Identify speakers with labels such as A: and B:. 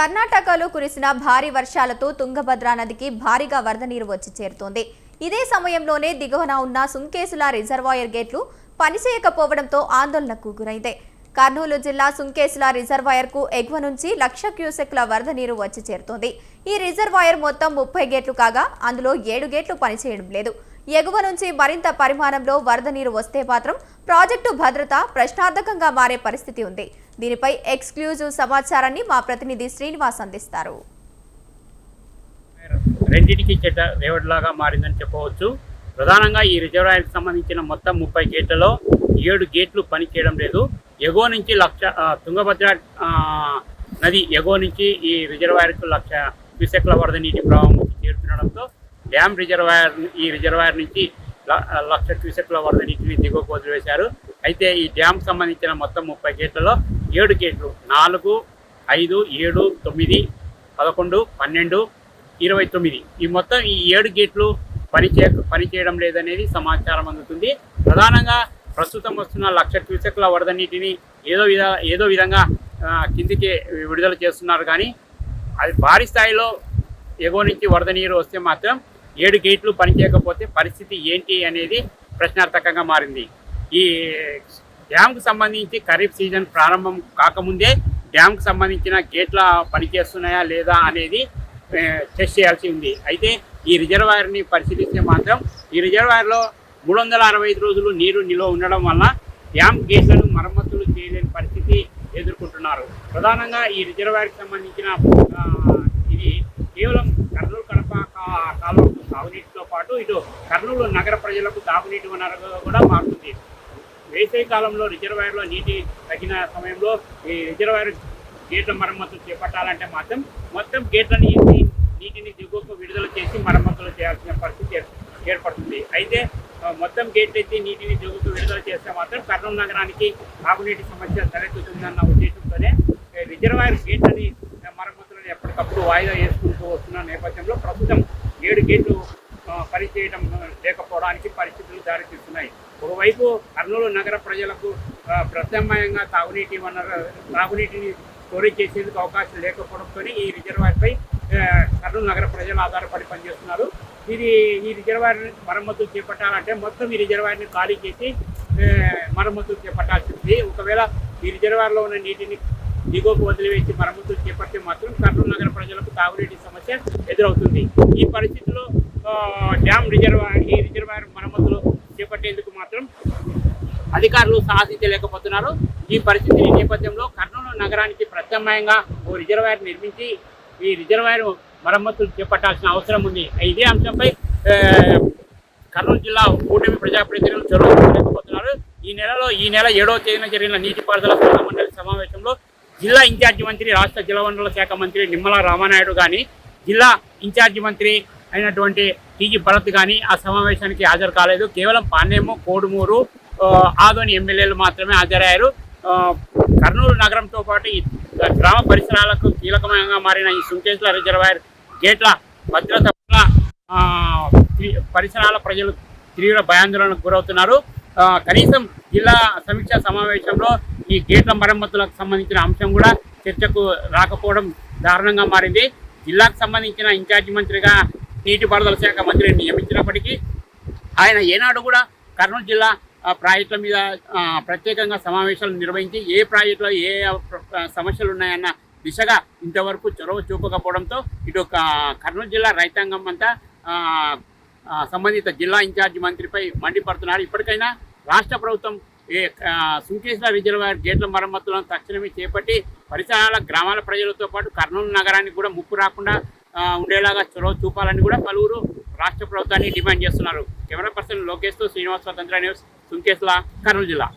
A: కర్ణాటకలో కురిసిన భారీ వర్షాలతో తుంగభద్ర నదికి భారీగా వరద నీరు వచ్చి చేరుతోంది. ఇదే సమయంలోనే దిగువన ఉన్న సుంకేసుల రిజర్వాయర్ గేట్లు పనిచేయకపోవడంతో ఆందోళనకు గురైంది. కర్నూలు జిల్లా సుంకేసుల రిజర్వాయర్కు ఎగువ నుంచి 1,00,000 క్యూసెక్ల వరద నీరు వచ్చి చేరుతోంది. ఈ రిజర్వాయర్ మొత్తం 30 గేట్లు కాగా అందులో 7 గేట్లు పనిచేయడం లేదు. ఎగువ నుంచి మరింత పరిమాణంలో వరద నీరు వస్తే మాత్రం ప్రాజెక్టు భద్రత ప్రశ్నార్థకంగా మారే పరిస్థితి ఉంది. దీనిపై ఎక్స్క్లూజివ్ సమాచారాన్ని మా ప్రతినిధి శ్రీనివాస్ అందిస్తారు.
B: రెండింటికి చెడ్డ రేవడిలాగా మారిందని చెప్పవచ్చు. ప్రధానంగా ఈ రిజర్వాయర్కి సంబంధించిన మొత్తం 30 గేట్లలో 7 గేట్లు పనిచేయడం లేదు. ఎగువ నుంచి తుంగభద్ర నది ఎగువ నుంచి ఈ రిజర్వాయర్కు 1,00,000 క్యూసెక్ల వరద నీటి ప్రవాహం చేరుతుండడంతో ఈ రిజర్వాయర్ నుంచి 1,00,000 క్యూసెక్ల వరద నీటిని దిగువకు వదిలివేశారు. అయితే ఈ డ్యామ్ సంబంధించిన మొత్తం 30 గేట్లలో 7 గేట్లు 4, 5, 7, 9, 11, 12, 29 ఈ మొత్తం ఈ 7 గేట్లు పనిచేయడం లేదనేది సమాచారం అందుతుంది. ప్రధానంగా ప్రస్తుతం వస్తున్న 1,00,000 క్యూసెక్ల వరద నీటిని ఏదో విధంగా కిందికి విడుదల చేస్తున్నారు. కానీ అది భారీ స్థాయిలో ఎగువ నుంచి వరద నీరు వస్తే మాత్రం 7 గేట్లు పనిచేయకపోతే పరిస్థితి ఏంటి అనేది ప్రశ్నార్థకంగా మారింది. ఈ డ్యామ్కు సంబంధించి ఖరీఫ్ సీజన్ ప్రారంభం కాకముందే డ్యామ్కు సంబంధించిన గేట్ల పనిచేస్తున్నాయా లేదా అనేది టెస్ట్ చేయాల్సి ఉంది. అయితే ఈ రిజర్వాయర్ని పరిశీలిస్తే మాత్రం ఈ రిజర్వాయర్లో 365 రోజులు నీరు నిల్వ ఉండడం వల్ల డ్యామ్ గేట్లను మరమ్మతులు చేయలేని పరిస్థితి ఎదుర్కొంటున్నారు. ప్రధానంగా ఈ రిజర్వాయర్కి సంబంధించిన ఇది కేవలం కర్నూలు కడప కాలువకు తాగునీటితో పాటు ఇటు కర్నూలు నగర ప్రజలకు తాగునీటి వనరుగా కూడా మారుతుంది. వేసవి కాలంలో రిజర్వాయర్లో నీటి తగిన సమయంలో ఈ రిజర్వాయర్ గేట్ల మరమ్మతులు చేపట్టాలంటే మాత్రం మొత్తం గేట్లను నీటిని దిగువకు విడుదల చేసి మరమ్మతులు చేయాల్సిన పరిస్థితి ఏర్పడుతుంది. అయితే మొత్తం గేట్లు ఎత్తి నీటిని దిగువకు విడుదల చేస్తే మాత్రం కర్నూలు నగరానికి తాగునీటి సమస్య తలెత్తుతుందన్న ఉద్దేశంతోనే రిజర్వాయర్ గేట్లని మరమ్మతులను ఎప్పటికప్పుడు వాయిదా వేసుకుంటూ వస్తున్న నేపథ్యంలో ప్రస్తుతం 7 గేట్లు పనిచేయడం లేకపోవడానికి పరిస్థితులు దారితీస్తున్నాయి. ఒకవైపు కర్నూలు నగర ప్రజలకు ప్రత్యామ్నాయంగా తాగునీటిని స్టోరేజ్ చేసేందుకు అవకాశం లేకపోవడంతో ఈ రిజర్వాయర్పై కర్నూలు నగర ప్రజలు ఆధారపడి పనిచేస్తున్నారు. ఈ రిజర్వాయర్ మరమ్మతులు చేపట్టాలంటే మొత్తం ఈ రిజర్వాయర్ని ఖాళీ చేసి మరమ్మతులు చేపట్టాల్సింది. ఒకవేళ ఈ రిజర్వాయర్లో ఉన్న నీటిని దిగువకు వదిలివేసి మరమ్మతులు చేపడితే మాత్రం కర్నూలు నగర ప్రజలకు తాగునీటి సమస్య ఎదురవుతుంది. ఈ పరిస్థితిలో ఈ రిజర్వాయర్ మరమ్మతులు చేపట్టేందుకు మాత్రం అధికారులు సాహసించలేకపోతున్నారు. ఈ పరిస్థితి నేపథ్యంలో కర్నూలు నగరానికి ప్రత్యామ్నాయంగా ఓ రిజర్వాయర్ నిర్మించి ఈ రిజర్వాయర్ మరమ్మతులు చేపట్టాల్సిన అవసరం ఉంది. ఇదే అంశంపై కర్నూలు జిల్లా కూటమి ప్రజాప్రతినిధులు చొరవ తీసుకోలేకపోతున్నారు. ఈ నెల 7వ తేదీన జరిగిన నీటిపారుదల సలహా మండలి సమావేశంలో జిల్లా ఇన్ఛార్జి మంత్రి, రాష్ట్ర జలవనరుల శాఖ మంత్రి నిమ్మల రామానాయుడు కానీ, జిల్లా ఇన్ఛార్జి మంత్రి అయినటువంటి టీజీ భరత్ కానీ ఆ సమావేశానికి హాజరు కాలేదు. కేవలం పాణ్యము, కోడుమూరు, ఆదోని ఎమ్మెల్యేలు మాత్రమే హాజరయ్యారు. కర్నూలు నగరంతో పాటు ఈ గ్రామ పరిసరాలకు కీలకమంగా మారిన ఈ సుంకేసుల రిజర్వాయర్ గేట్ల భద్రత పరిసరాల ప్రజలు తీవ్ర భయాందోళనకు గురవుతున్నారు. కనీసం జిల్లా సమీక్షా సమావేశంలో ఈ గేట్ల మరమ్మతులకు సంబంధించిన అంశం కూడా చర్చకు రాకపోవడం దారుణంగా మారింది. జిల్లాకు సంబంధించిన ఇన్ఛార్జి మంత్రిగా నీటిపారుదల శాఖ మంత్రిని నియమించినప్పటికీ ఆయన ఏనాడు కూడా కర్నూలు జిల్లా ప్రాజెక్టుల మీద ప్రత్యేకంగా సమావేశాలు నిర్వహించి ఏ ప్రాజెక్టులో ఏ సమస్యలు ఉన్నాయన్న దిశగా ఇంతవరకు చొరవ చూపకపోవడంతో ఇటు కర్నూలు జిల్లా రైతాంగం అంతా సంబంధిత జిల్లా ఇన్ఛార్జి మంత్రిపై మండిపడుతున్నారు. ఇప్పటికైనా రాష్ట్ర ప్రభుత్వం సుంకేసుల రిజర్వాయర్ గేట్ల మరమ్మతులను తక్షణమే చేపట్టి పరిసరాల గ్రామాల ప్రజలతో పాటు కర్నూలు నగరానికి కూడా ముప్పు రాకుండా ఉండేలాగా చొరవ చూపాలని కూడా పలువురు రాష్ట్ర ప్రభుత్వాన్ని డిమాండ్ చేస్తున్నారు. కెమెరా పర్సన్ లోకేష్తో శ్రీనివాస్, స్వతంత్ర న్యూస్, సుంకేసుల, కర్నూలు జిల్లా.